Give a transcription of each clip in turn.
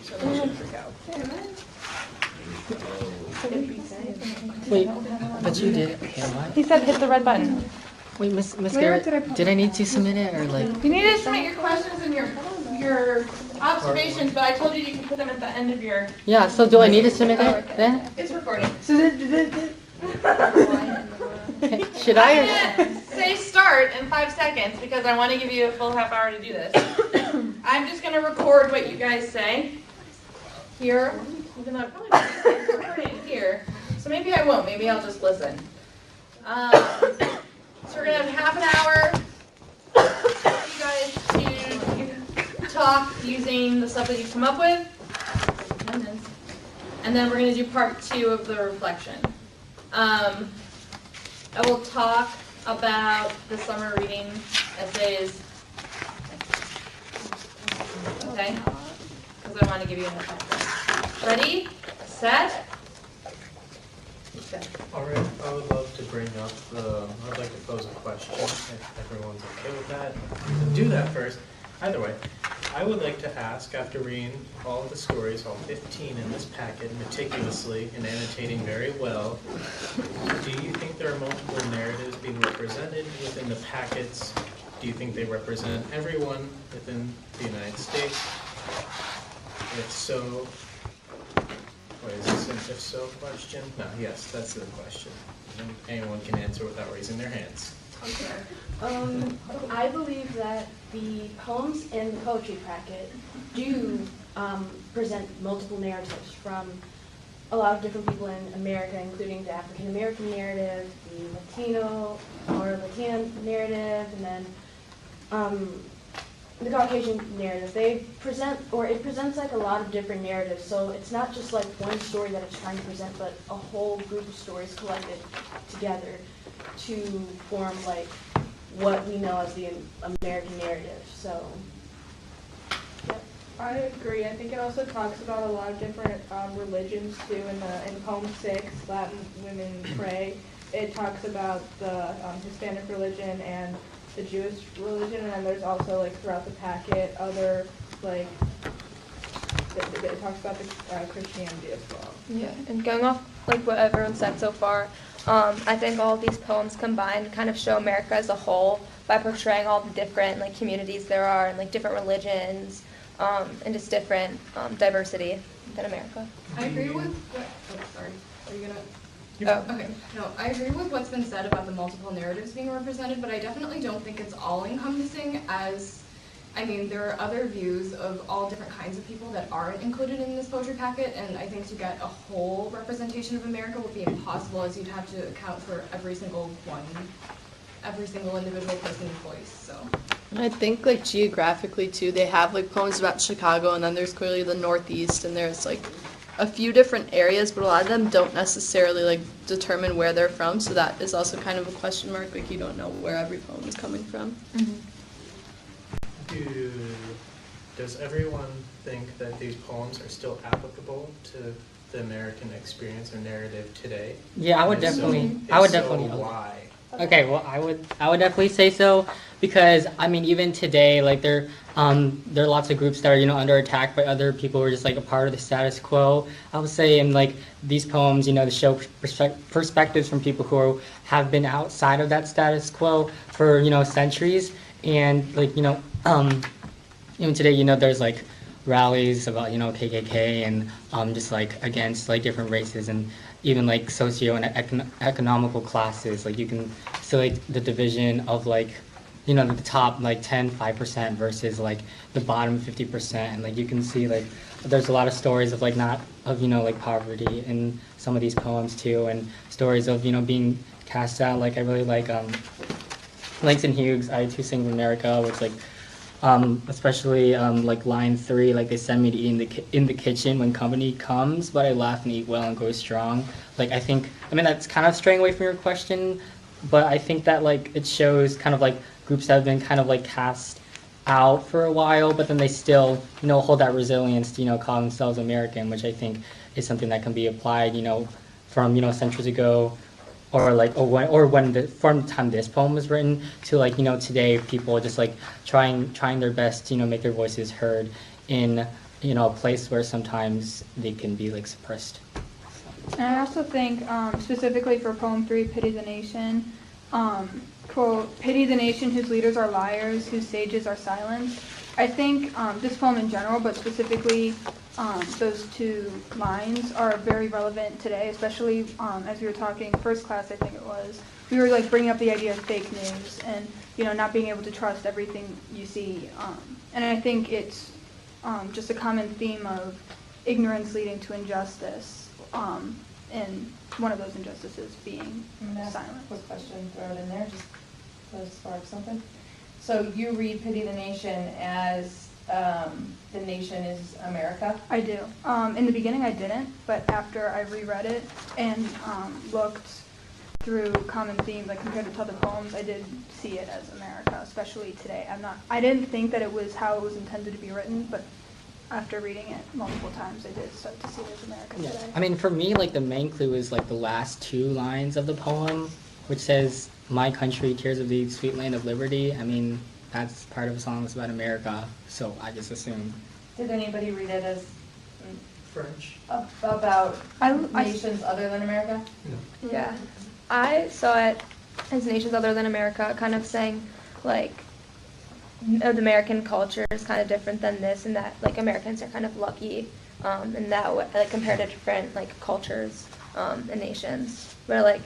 so we should freak out. Wait, but you did. Okay, what? He said hit the red button. Wait, Miss Where Garrett, did I put did I need to submit it or like? You need to submit your questions and your observations, but I told you you can put them at the end of your. Yeah. So do I need to submit it then? It's recording. Should I'm I? gonna say start in 5 seconds because I want to give you a full half hour to do this. I'm just gonna record what you guys say here, even though I probably won't record it here. So maybe I won't. Maybe I'll just listen. So we're gonna have half an hour for you guys to talk using the stuff that you've come up with. And then we're gonna do part 2 of the reflection. I will talk about the summer reading essays. Okay? Because I want to give you enough time. Ready? Set? Go. All right, I would love to bring up I'd like to pose a question, if everyone's okay with that. Do that first. Either way, I would like to ask, after reading all of the stories, all 15 in this packet, meticulously and annotating very well, do you think there are multiple narratives being represented within the packets? Do you think they represent everyone within the United States? If so, wait, is this an if so question? No, yes, that's the question. And anyone can answer without raising their hands. I believe that the poems in the poetry packet do present multiple narratives from a lot of different people in America, including the African American narrative, the Latino or Latina narrative, and then the Caucasian narrative. They present, or it presents like a lot of different narratives. So it's not just like one story that it's trying to present, but a whole group of stories collected together to form like what we know as the American narrative. So, yep. I agree. I think it also talks about a lot of different religions too. In poem 6, Latin Women Pray, it talks about the Hispanic religion and the Jewish religion, and then there's also like throughout the packet other like it talks about the Christianity as well. Yeah, and going off like what everyone said so far, I think all of these poems combined kind of show America as a whole by portraying all the different like communities there are and like different religions and just different diversity within America. I agree with what, sorry, are you gonna? Oh. Okay, no, I agree with what's been said about the multiple narratives being represented, but I definitely don't think it's all encompassing as, I mean, there are other views of all different kinds of people that aren't included in this poetry packet, and I think to get a whole representation of America would be impossible, as you'd have to account for every single individual person's voice, so. I think like geographically too, they have like poems about Chicago, and then there's clearly the Northeast, and there's like a few different areas, but a lot of them don't necessarily like determine where they're from, so that is also kind of a question mark, like you don't know where every poem is coming from. Does everyone think that these poems are still applicable to the American experience or narrative today? Yeah, I would And if so- definitely. if I would so, definitely. why? Okay, well, I would definitely say so, because I mean, even today, like there are lots of groups that are under attack by other people who are just like a part of the status quo. I would say in like these poems, to show perspectives from people who have been outside of that status quo for centuries, and like even today, there's like rallies about KKK and just like against like different races and even like socio and economical classes. Like you can see like the division of like the top like 5% versus like the bottom 50%, and like you can see like there's a lot of stories of like like poverty in some of these poems too, and stories of being cast out. Like I really like Langston Hughes' I Too Sing for America, which like especially like line 3, like they send me to eat in the kitchen when company comes, but I laugh and eat well and grow strong. Like I mean that's kind of straying away from your question, but I think that like it shows kind of like groups that have been kind of like cast out for a while, but then they still hold that resilience to call themselves American, which I think is something that can be applied from centuries ago, or when from the time this poem was written to like today, people just like trying their best to make their voices heard in a place where sometimes they can be like suppressed. And I also think, specifically for poem 3, Pity the Nation, quote, "Pity the nation whose leaders are liars, whose sages are silenced." I think this poem in general, but specifically those 2 lines are very relevant today, especially as we were talking first class, I think it was. We were like bringing up the idea of fake news and, not being able to trust everything you see. And I think it's just a common theme of ignorance leading to injustice, and one of those injustices being silence. Quick question, throw it in there, just to spark something. So you read Pity the Nation as the nation is America? I do. In the beginning I didn't, but after I reread it and looked through common themes, like compared to other poems, I did see it as America, especially today. I didn't think that it was how it was intended to be written, but after reading it multiple times, I did start to see it as America Yeah. today. I mean, for me, like the main clue is like the last 2 lines of the poem, which says, "My country, tears of the sweet land of liberty." I mean, that's part of a song that's about America, so I just assumed. Did anybody read it as French. about I nations other than America? Yeah. I saw it as nations other than America, kind of saying, like, the American culture is kind of different than this, and that, like, Americans are kind of lucky in that way, like, compared to different, like, cultures and nations, where, like,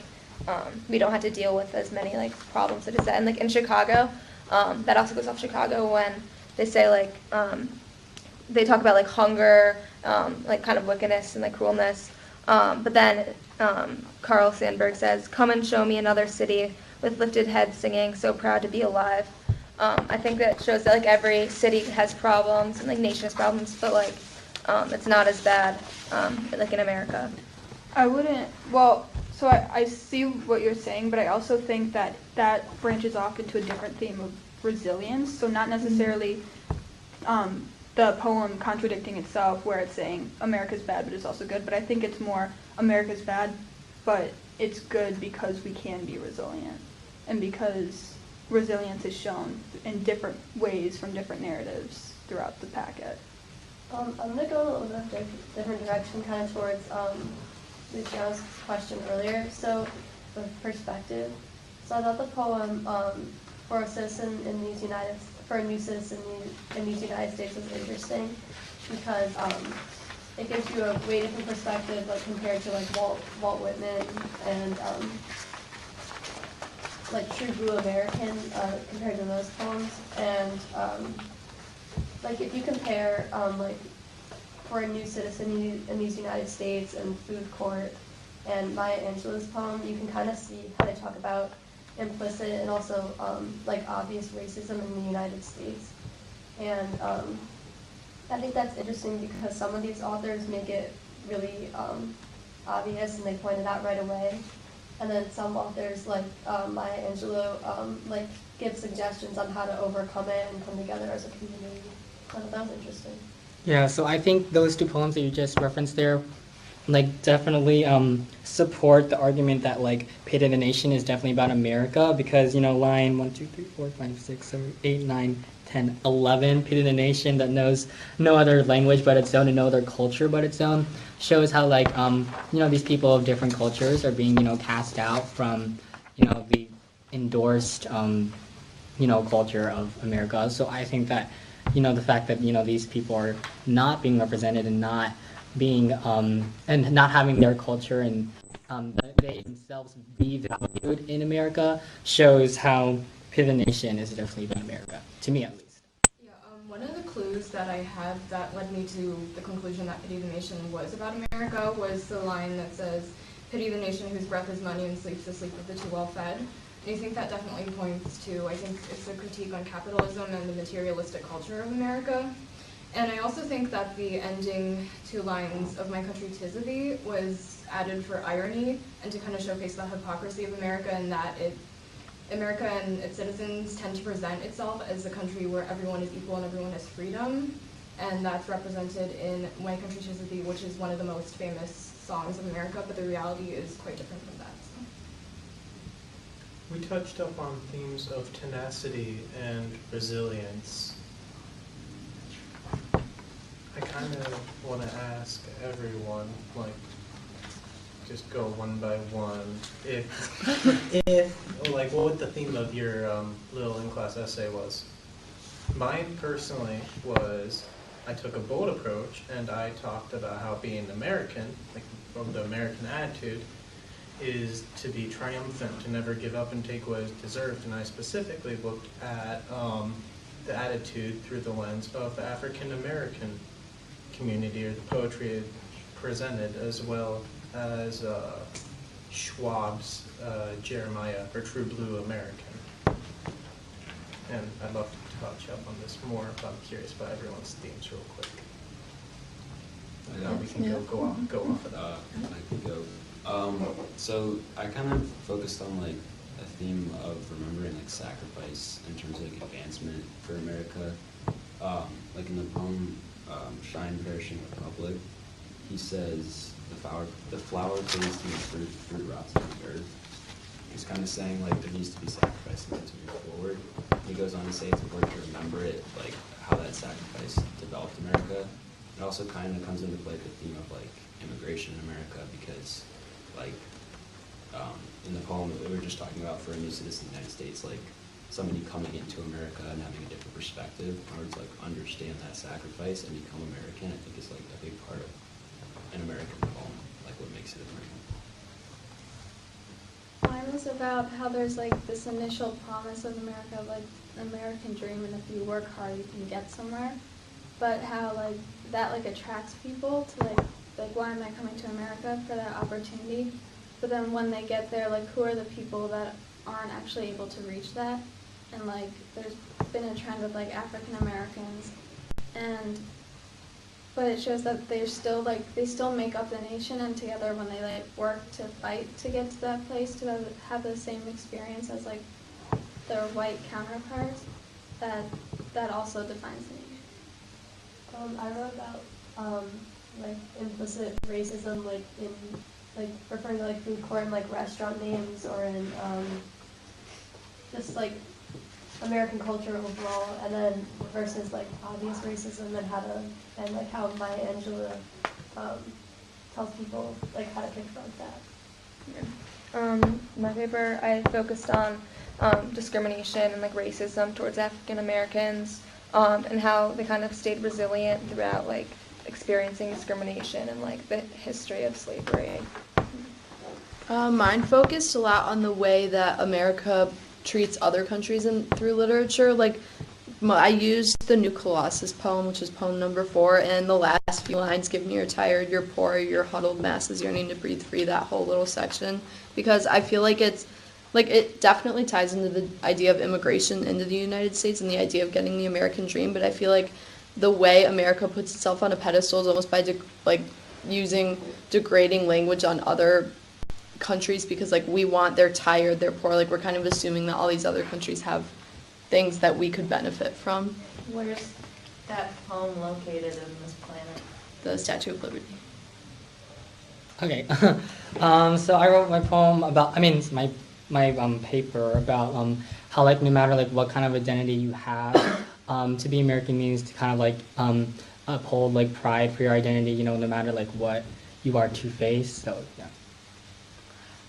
we don't have to deal with as many, like, problems that is that. And, like, in Chicago, that also goes off Chicago when they say, like, they talk about, like, hunger, like, kind of wickedness and, like, cruelness. But then Carl Sandburg says, "Come and show me another city with lifted heads singing, so proud to be alive." I think that shows that, like, every city has problems and, like, nation has problems, but, like, it's not as bad, like, in America. I wouldn't, well, so I see what you're saying, but I also think that that branches off into a different theme of resilience, so not necessarily the poem contradicting itself where it's saying America's bad but it's also good, but I think it's more America's bad but it's good because we can be resilient and because resilience is shown in different ways from different narratives throughout the packet. I'm going to go in a little bit of a different direction, kind of towards Luciano's question earlier. So, with perspective. So I thought the poem for a citizen in these for a new citizen in these United States was interesting because it gives you a way different perspective, like compared to like Walt Whitman and like True Blue American compared to those poems. And like if you compare like for a new citizen in these United States and Food Court and Maya Angelou's poem, you can kind of see how they talk about implicit and also like obvious racism in the United States. And I think that's interesting because some of these authors make it really obvious and they point it out right away. And then some authors like Maya Angelou like give suggestions on how to overcome it and come together as a community. I thought that was interesting. Yeah, so I think those 2 poems that you just referenced there, like, definitely support the argument that, like, Pity the Nation is definitely about America because, line 1, 2, 3, 4, 5, 6, 7, 8, 9, 10, 11, Pity the Nation that knows no other language but its own and no other culture but its own, shows how, like, these people of different cultures are being, cast out from, the endorsed, culture of America. So I think that, the fact that, these people are not being represented and not being and not having their culture and they themselves be valued in America shows how Pity the Nation is definitely about America, to me at least. Yeah, one of the clues that I had that led me to the conclusion that Pity the Nation was about America was the line that says, "Pity the nation whose breath is money and sleeps the sleep of the too well fed." And I think that definitely points to, I think it's a critique on capitalism and the materialistic culture of America. And I also think that the ending 2 lines of "My country 'tis of thee" was added for irony and to kind of showcase the hypocrisy of America and that America and its citizens tend to present itself as a country where everyone is equal and everyone has freedom. And that's represented in "My country 'tis of thee," which is one of the most famous songs of America, but the reality is quite different from that. So. We touched up on themes of tenacity and resilience. I kind of want to ask everyone, like, just go one by one. Like, what the theme of your little in-class essay was. Mine personally was, I took a bold approach and I talked about how being American, like from the American attitude, is to be triumphant, to never give up and take what is deserved. And I specifically looked at the attitude through the lens of the African American community, or the poetry it presented, as well as Schwab's Jeremiah, or True Blue American. And I'd love to touch up on this more, but I'm curious about everyone's themes real quick. We can go off of that. I could go. So I kind of focused on like a theme of remembering like sacrifice in terms of like advancement for America. Like in the poem Shine Perishing Republic, he says the flower fades to the fruit rots in the earth. He's kind of saying like there needs to be sacrifice in order to move forward. He goes on to say it's important to remember it, like how that sacrifice developed America. It also kind of comes into play the theme of like immigration in America, because like in the poem that we were just talking about, for a new citizen in the United States, like somebody coming into America and having a different perspective in order to like understand that sacrifice and become American, I think is like a big part of an American poem, like what makes it American. Mine was about how there's like this initial promise of America, like an American dream, and if you work hard you can get somewhere, but how like that like attracts people to like why am I coming to America, for that opportunity, but then when they get there, like who are the people that aren't actually able to reach that? And like there's been a trend with like African Americans, but it shows that they're still like, they still make up the nation, and together when they like work to fight to get to that place, to have the same experience as like their white counterparts, that also defines the nation. I wrote about like implicit racism, like in like referring to like food court and like restaurant names, or in just like American culture overall, and then versus like obvious racism, and like how Maya Angelou tells people like how to confront that. My paper, I focused on discrimination and like racism towards African Americans, and how they kind of stayed resilient throughout like experiencing discrimination and like the history of slavery. Mine focused a lot on the way that America treats other countries through literature. Like, I used the New Colossus poem, which is poem number 4, and the last few lines, "Give me you're tired, you're poor, your huddled masses yearning to breathe free," that whole little section, because I feel like it definitely ties into the idea of immigration into the United States and the idea of getting the American dream, but I feel like the way America puts itself on a pedestal is almost by using degrading language on other countries, because like we want, they're tired, they're poor, like we're kind of assuming that all these other countries have things that we could benefit from. Where's that poem located in this planet? The Statue of Liberty. Okay, so I wrote my poem about, my paper about how like no matter like what kind of identity you have, to be American means to kind of like uphold like pride for your identity, no matter like what you are to face. So yeah.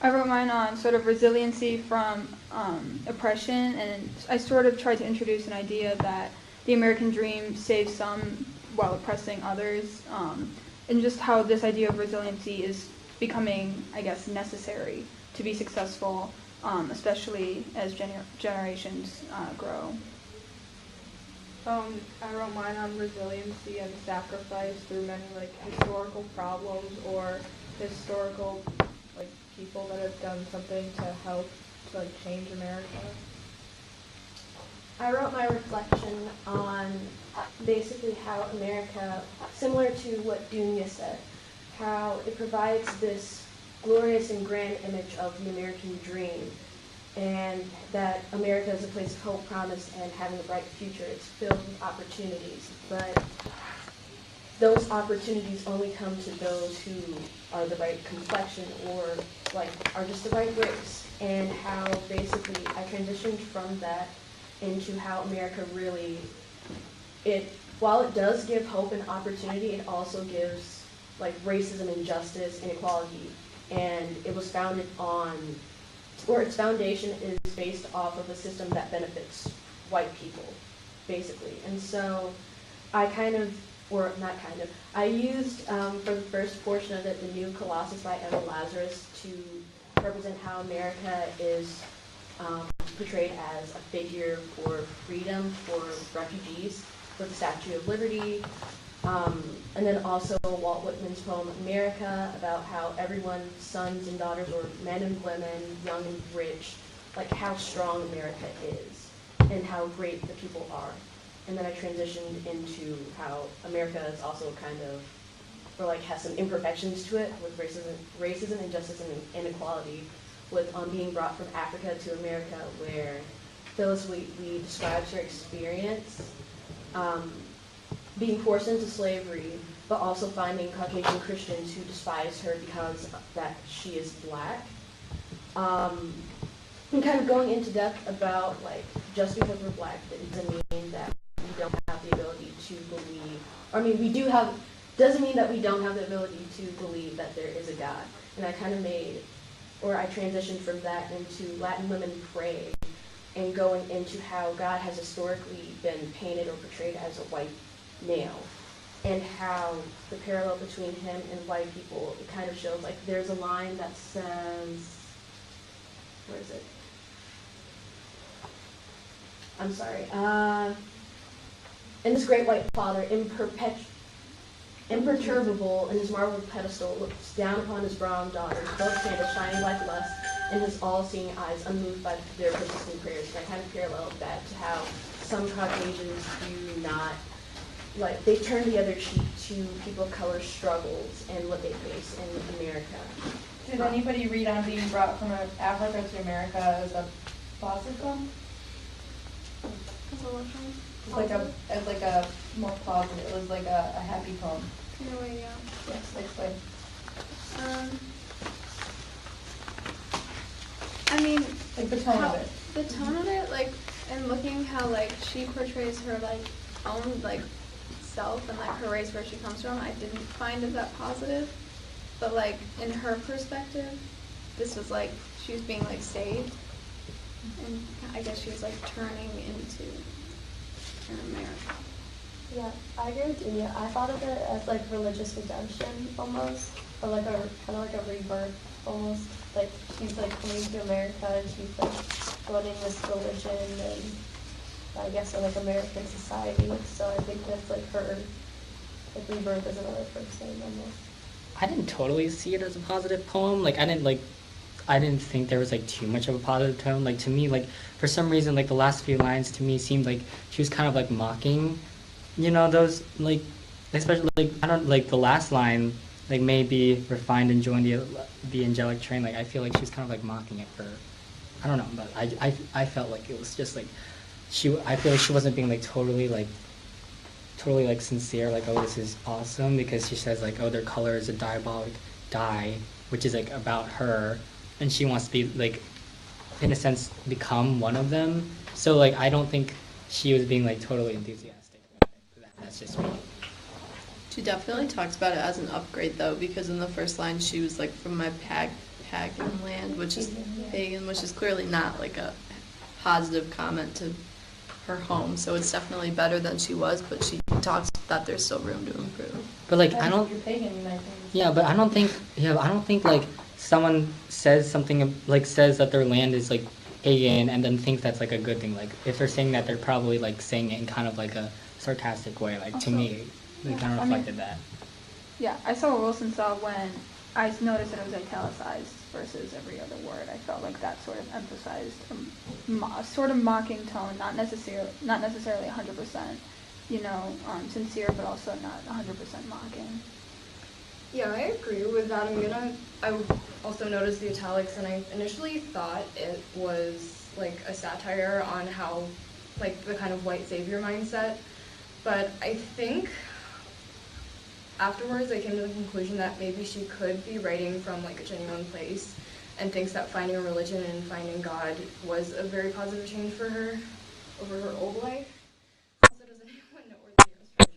I wrote mine on sort of resiliency from oppression, and I sort of tried to introduce an idea that the American dream saves some while oppressing others, and just how this idea of resiliency is becoming, I guess, necessary to be successful, especially as generations grow. I wrote mine on resiliency and sacrifice through many like historical problems or historical like people that have done something to help to like change America. I wrote my reflection on basically how America, similar to what Dunya said, how it provides this glorious and grand image of the American dream, and that America is a place of hope, promise, and having a bright future. It's filled with opportunities, but those opportunities only come to those who are the right complexion or like are just the right race. And how basically I transitioned from that into how America really, it while it does give hope and opportunity, it also gives like racism, injustice, inequality, and it was founded on, or its foundation is based off of a system that benefits white people, basically. And so I kind of, or not kind of, I used for the first portion of it the new Colossus by Emma Lazarus to represent how America is portrayed as a figure for freedom for refugees, with the Statue of Liberty, and then also Walt Whitman's poem America, about how everyone's sons and daughters, or men and women, young and rich, like how strong America is and how great the people are. And then I transitioned into how America is also kind of, or like has some imperfections to it, with racism, injustice, and inequality, with being brought from Africa to America, where Phyllis Wheatley describes her experience being forced into slavery, but also finding Caucasian Christians who despise her because that she is black. And kind of going into depth about like, just because we're black, that doesn't mean that we don't have the ability to believe, or I mean, we do have, doesn't mean that we don't have the ability to believe that there is a God. And I kind of made, or I transitioned from that into Latin Women Pray, and going into how God has historically been painted or portrayed as a white male, and how the parallel between him and white people, it kind of shows, like, there's a line that says, where is it? I'm sorry. And this great white father, imperturbable in his marble pedestal, looks down upon his brown daughters, both candles shining like lust, and his all-seeing eyes unmoved by their persistent prayers. And I kind of paralleled that to how some Caucasians do not, like, they turn the other cheek to people of color struggles and what they face in America. Did anybody read on being brought from Africa to America as a positive one? As like a more positive. It was like a happy poem. In a way, yeah. Yes, explain. I mean, Like the tone of it. The tone of it, like, and looking how like she portrays her like own like self and like her race, where she comes from, I didn't find it that positive. But like in her perspective, this was like she was being like saved, and I guess she was like turning into America. Yeah, I agree with you. I thought of it as like religious redemption almost, or like a kind of like a rebirth almost. Like she's like coming to America and she's like joining this religion and I guess in like American society. So I think that's like her like rebirth as another person almost. I didn't totally see it as a positive poem. Like I didn't think there was like too much of a positive tone. Like to me, like for some reason, like the last few lines to me seemed like she was kind of like mocking, you know, those like, especially like I don't like the last line, like maybe refined and join the angelic train. Like I feel like she's kind of like mocking it for, I don't know, but I felt like it was just like I feel like she wasn't being like totally like sincere, like, oh, this is awesome, because she says like, oh, their color is a diabolic dye, which is like about her, and she wants to be like, in a sense, become one of them. So like I don't think she was being like totally enthusiastic about it. That's just me. She definitely talks about it as an upgrade though, because in the first line she was like from my pagan land, which is pagan, which is clearly not like a positive comment to her home. So it's definitely better than she was, but she talks that there's still room to improve. But like I don't. You're pagan, I think. Yeah, but I don't think like someone says something like says that their land is like pagan and then thinks that's like a good thing. Like if they're saying that, they're probably like saying it in kind of like a sarcastic way. Like to me, they kind of reflected that. Yeah, I saw what Wilson saw when I noticed that it was italicized versus every other word. I felt like that sort of emphasized a sort of mocking tone, not necessarily 100%, you know, sincere, but also not 100% mocking. Yeah, I agree with that. I also noticed the italics, and I initially thought it was like a satire on how, like, the kind of white savior mindset. But I think afterwards I came to the conclusion that maybe she could be writing from like a genuine place, and thinks that finding a religion and finding God was a very positive change for her over her old life. Also, does anyone know where the nearest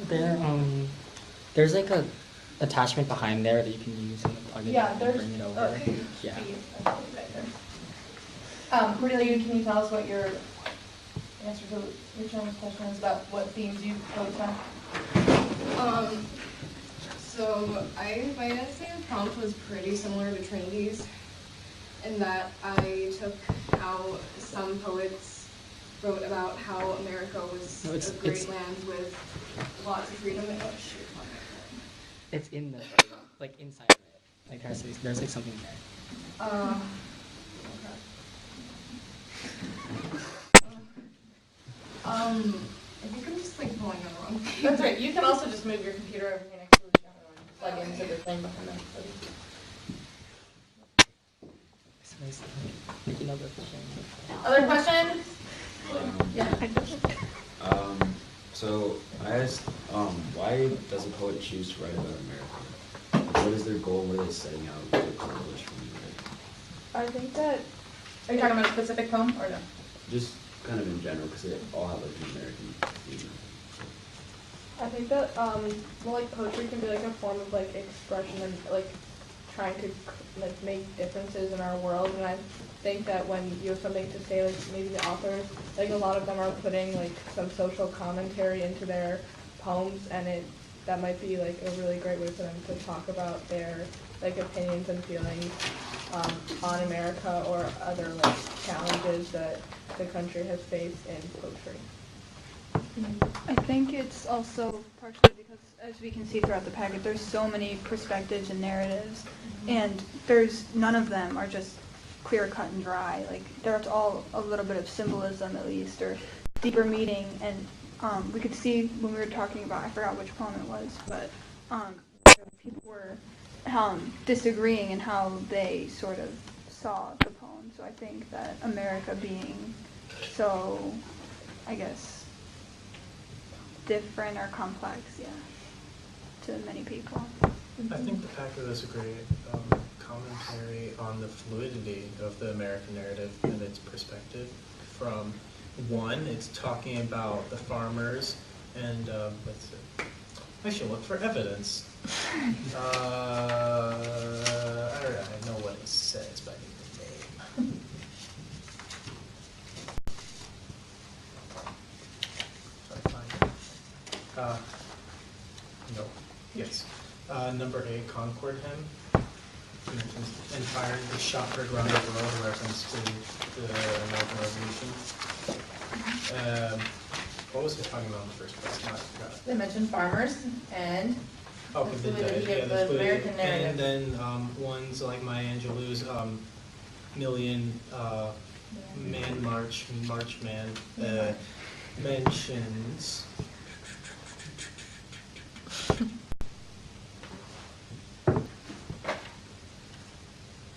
There, there's like a attachment behind there that you can use and plug it in and bring it over. Yeah. Cornelia, can you tell us what your answer to Rachel's question is about what themes you focus on? So I might say the prompt was pretty similar to Trinity's in that I took how some poets wrote about how America was No, a great land with lots of freedom and It's in the, like inside of it. Like there's like something there. okay. I think I'm just like pulling on the wrong page. That's right. You can also just move your computer over here next to the camera and plug into the thing behind them. It's nice. Thank you, Nova, for sharing. Other questions? So I asked, why does a poet choose to write about America? Like, what is their goal? What are they setting out to accomplish when they write? I think that Are you talking about a specific poem or no? Just kind of in general, because they all have like an American theme. I think that well, like poetry can be like a form of like expression and like trying to like make differences in our world. And I think that when you have something to say, like maybe the authors, like a lot of them are putting like some social commentary into their poems, and that might be like a really great way for them to talk about their like opinions and feelings on America or other like challenges that the country has faced in poetry. I think it's also partially because, as we can see throughout the packet, there's so many perspectives and narratives, and none of them are just clear cut and dry. Like there's all a little bit of symbolism at least, or deeper meaning, and we could see when we were talking about, I forgot which poem it was, but people were disagreeing in how they sort of saw the poem. So I think that America being so, I guess, different or complex, to many people. I think the packet was a great commentary on the fluidity of the American narrative and its perspective. From one, it's talking about the farmers and let's see. I should look for evidence. I know what it says, but I need the name. No. Yes. Number 8, Concord Hymn. Mentions Empire, the shot heard around the world, a reference to the American Revolution. What was it talking about in the first place? No, I forgot. They mentioned farmers and Oh, the the fluidity of the fluidity. American narrative. And then ones like Maya Angelou's Million Man March, Marchman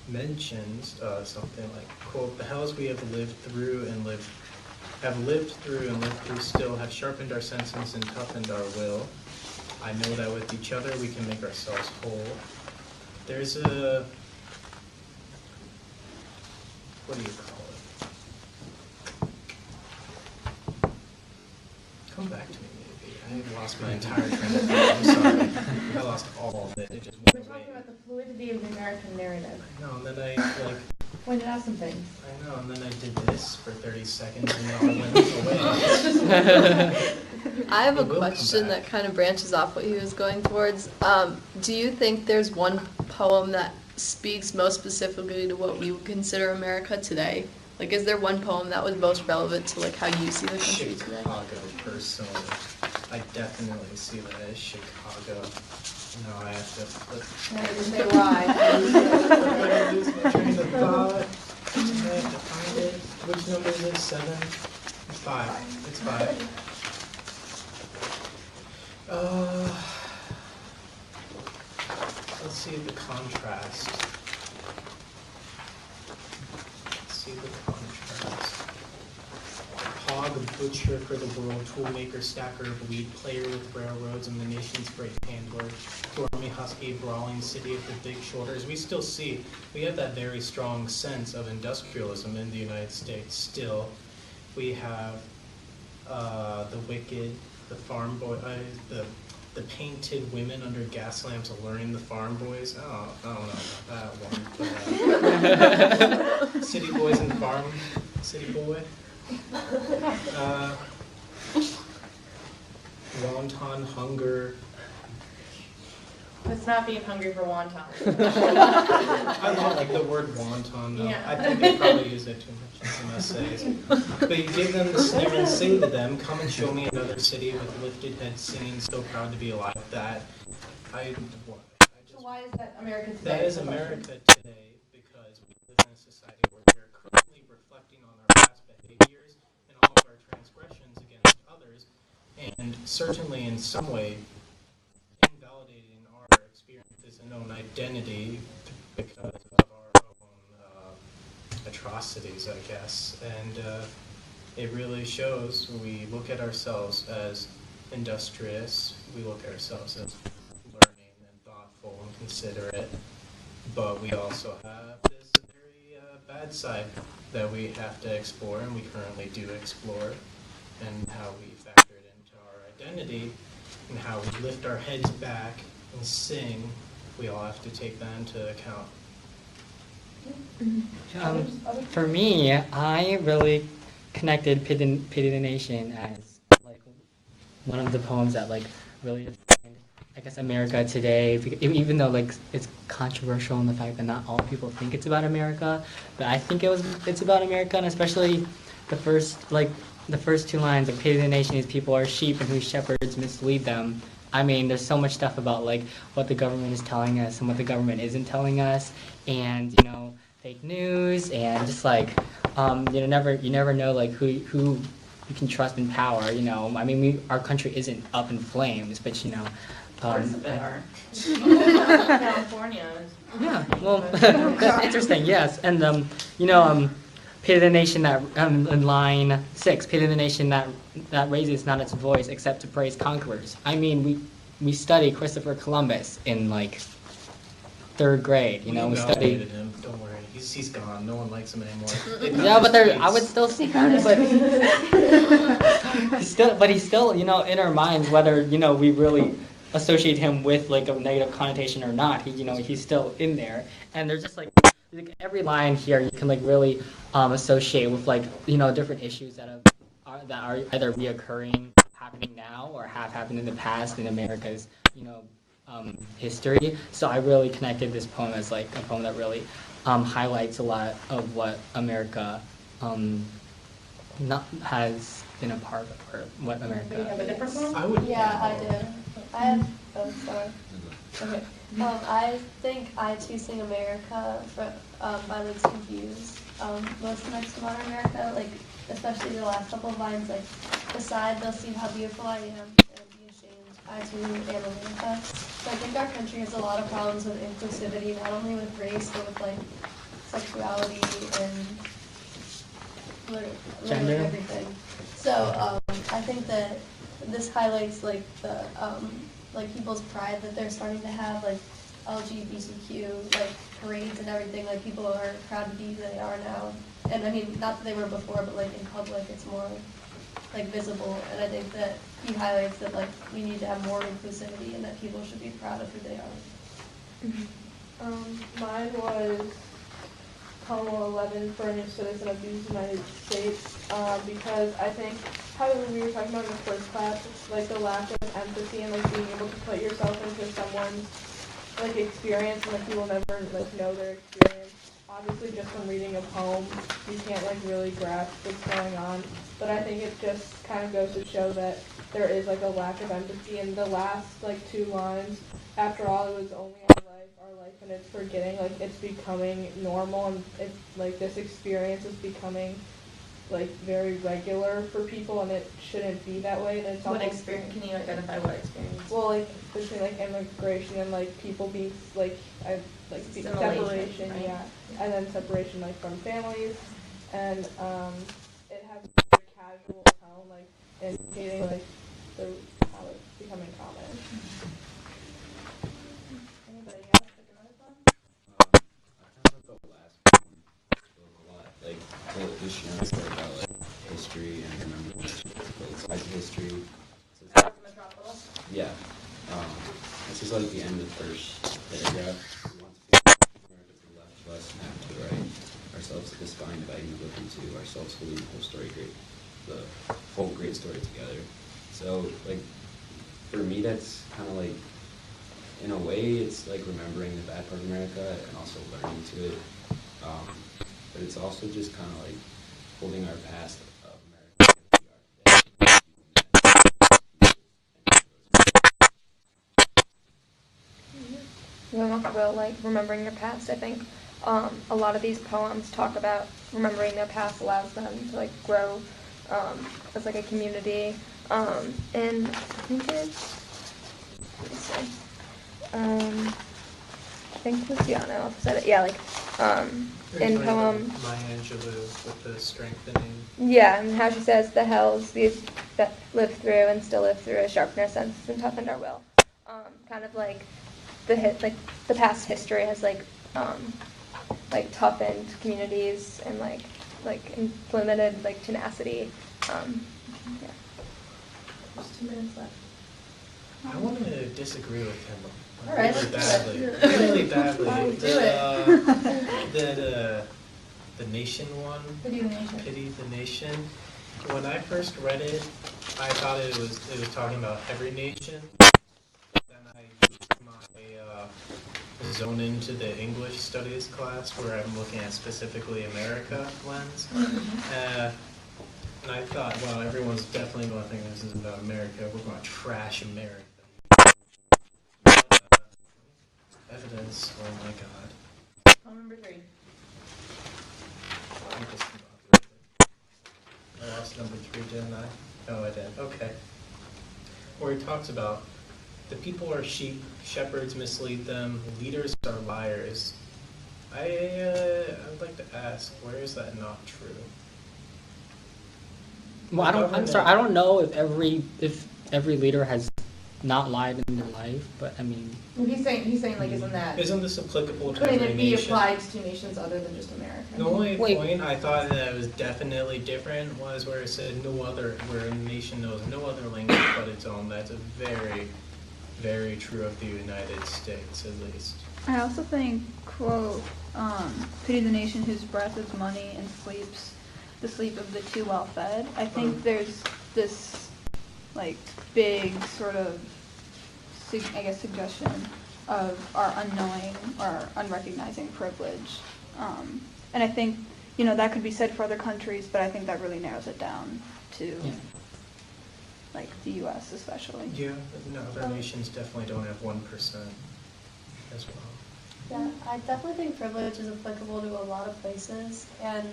mentions something like, quote, the hells we have lived through still, have sharpened our senses and toughened our will. I know that with each other we can make ourselves whole. There's a, what do you call it? Come back to me, maybe. I lost my entire train of thought. I'm sorry. I lost all of it. It just We're went away. talking about the fluidity of the American narrative. I know, and then I Pointed out some things. I know, and then I did this for 30 seconds, and now it went away. I have a It will come question back. that kind of branches off what he was going towards. Do you think there's one poem that speaks most specifically to what we would consider America today? Like, is there one poem that was most relevant to like how you see the country today? Chicago, personally. I definitely see that as Chicago. No, I have to flip. Say why. I lose my train of thought. I have to find it. Which number is it? 7? 5. It's 5. Let's see the contrast. Hog, butcher for the world, toolmaker, stacker of wheat, player with railroads and the nation's great handler, stormy, husky, brawling city of the big shoulders. We still see, we have that very strong sense of industrialism in the United States still. We have the wicked, the farm boy, the painted women under gas lamps alluring the farm boys. Oh, I don't know about that one. But, city boys and farm, city boy. Wonton hunger. It's not being hungry for wonton. I don't like the word wonton though. Yeah. I think they probably use it too much in some essays. But you give them the sneer and say to them, come and show me another city with lifted heads singing, so proud to be alive. That, So why is that America today? that is America today because we live in a society where we are currently reflecting on our past behaviors and all of our transgressions against others, and certainly in some way invalidating our experiences and own identity because of our own atrocities, I guess. And it really shows when we look at ourselves as industrious, we look at ourselves as learning and thoughtful and considerate, but we also have this very bad side that we have to explore, and we currently do explore, and how we factor it into our identity, and how we lift our heads back and sing. We all have to take that into account. For me, I really connected Pity the Nation as like one of the poems that like really defined, I guess, America today. Even though like it's controversial in the fact that not all people think it's about America, but I think it's about America, and especially the first two lines of Pity the Nation is people are sheep and whose shepherds mislead them. I mean, there's so much stuff about like what the government is telling us and what the government isn't telling us, and fake news, and just like you never know like who you can trust in power. I mean, our country isn't up in flames, but Parts of it are. California is. Yeah, well, that's interesting. Yes, and Pity the nation that in line 6. Pity the nation that raises not its voice except to praise conquerors. I mean, we study Christopher Columbus in like 3rd grade. We studied him. Don't worry, he's gone. No one likes him anymore. Yeah, but I would still see him. But he's still in our minds, whether we really associate him with like a negative connotation or not. He's still in there, and there's just like every line here you can like really associate with like different issues that are either reoccurring, happening now, or have happened in the past in America's history. So I really connected this poem as like a poem that really highlights a lot of what America has been a part of, or what America. Do you have a different poem? I do. I have. Oh, sorry. Okay. I think I Too Sing America by Liz Confused. Most next to Modern America, like especially the last couple of lines, like beside they'll see how beautiful I am and be ashamed. I too am America. So I think our country has a lot of problems with inclusivity, not only with race but with like sexuality and literally everything. So I think that this highlights like the like people's pride that they're starting to have, like LGBTQ like parades and everything. Like people are proud to be who they are now, and I mean not that they were before, but like in public it's more like visible. And I think that he highlights that like we need to have more inclusivity and that people should be proud of who they are. Mine was Homo 11 for a new citizen of these United States, because I think how we were talking about in the first class, like the lack of empathy and like being able to put yourself into someone's like experience, and like you will never like know their experience. Obviously, just from reading a poem, you can't like really grasp what's going on. But I think it just kind of goes to show that there is like a lack of empathy. In the last like 2 lines, after all, it was only our life, and it's forgetting, like it's becoming normal, and it's like this experience is becoming like very regular for people, and it shouldn't be that way. And it's What almost, experience? Can you identify what experience? well, like between like immigration and like people being like separation, right? yeah, and then separation like from families, and it has a very casual tone, like indicating like how it's becoming common. Anybody else pick another poem? I kind of the last one spoke a lot. Like the sharing story about like history and remembering both sides of history. So it's this is like the end of the first paragraph. We want to be America to the left of us and have to the right. Ourselves to the spine dividing the book into ourselves holding the whole story the whole great story together. So like for me that's kind of like in a way it's like remembering the bad part of America and also learning to it. But it's also just kind of like holding our past of America. Going off about like remembering your past, I think a lot of these poems talk about remembering their past allows them to like grow as like a community. And I think it's, let me see. I think Luciano said it. Yeah, like in poem. Maya Angelou with the strengthening. Yeah, and how she says the hells these that live through and still live through has sharpened our senses and toughened our will. Kind of like the past history has like toughened communities and like implemented like tenacity. Yeah. There's 2 minutes left. I want to disagree with him All right, really let's badly. do it. Really badly. Fine, do The nation one. Pity the Nation. Pity the Nation. When I first read it, I thought it was talking about every nation. Then I zone into the English studies class where I'm looking at specifically America lens. And I thought, well, everyone's definitely going to think this is about America. We're going to trash America. Evidence, oh my god. Poem number 3. I lost number 3, didn't I? Oh, I did. Okay. Where he talks about the people are sheep, shepherds mislead them, leaders are liars. I'd like to ask, where is that not true? Well, I'm sorry. I don't know if every leader has not lied in their life, but I mean. Well, he's saying like Isn't this applicable to couldn't every it be nation? applied to nations other than just America? The only point I thought that was definitely different was where it said where a nation knows no other language but its own. That's a very, very true of the United States, at least. I also think, quote, pity the nation whose breath is money and sleeps the sleep of the too well fed. I think there's this, like, big sort of, suggestion of our unknowing or unrecognizing privilege. And I think, that could be said for other countries, but I think that really narrows it down to, like, the U.S. especially. Yeah, no, other nations definitely don't have 1% as well. Yeah, I definitely think privilege is applicable to a lot of places, and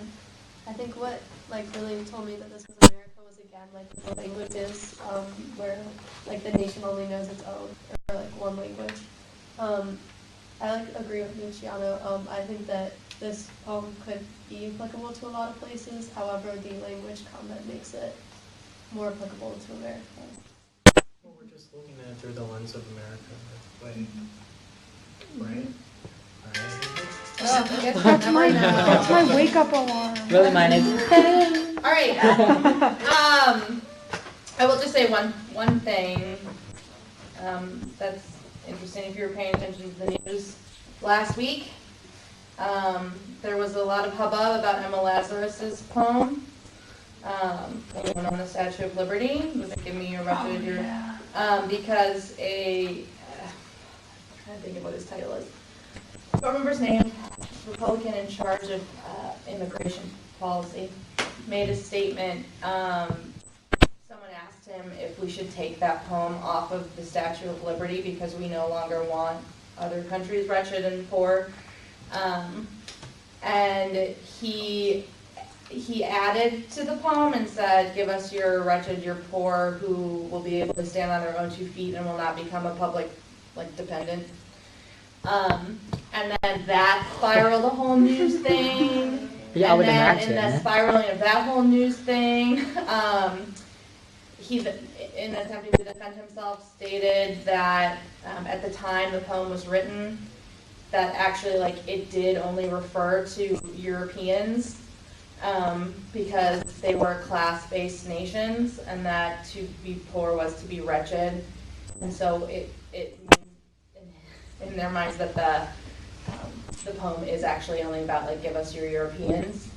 I think what really told me that this was America was again the languages where the nation only knows its own or one language. I agree with Luciano. I think that this poem could be applicable to a lot of places. However, the language comment makes it more applicable to America. Well, we're just looking at it through the lens of America, right? That's my wake up alarm. Really, mine is. All right. I will just say one thing that's interesting. If you were paying attention to the news last week, there was a lot of hubbub about Emma Lazarus's poem. Anyone on the Statue of Liberty? Was it Give Me Your Refuge? Because I'm trying to think of what his title is. I don't remember his name. Republican in charge of immigration policy made a statement. Someone asked him if we should take that poem off of the Statue of Liberty because we no longer want other countries wretched and poor. And he added to the poem and said, "Give us your wretched, your poor, who will be able to stand on their own 2 feet and will not become a public dependent." And then that spiraled a whole news thing. Yeah, I would imagine. And the spiraling of that whole news thing, he, in attempting to defend himself, stated that at the time the poem was written, that actually it did only refer to Europeans because they were class-based nations, and that to be poor was to be wretched, and so it means in their minds that the poem is actually only about like give us your Europeans,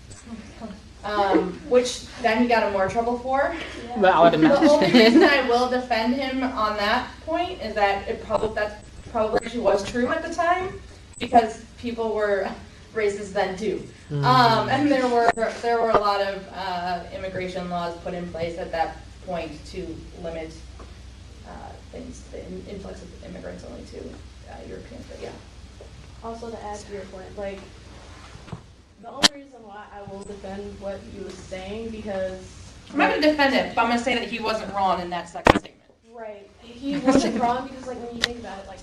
which then he got in more trouble for. But I would The only reason imagine. I will defend him on that point is that that's probably actually was true at the time, because people were racist then too. And there were a lot of immigration laws put in place at that point to limit the influx of immigrants only to Europeans. But yeah. Also to add to your point, like, the only reason why I will defend what he was saying, because I'm not going to defend him, but I'm going to say that he wasn't wrong in that second statement. right, he wasn't wrong, because like when you think about it, like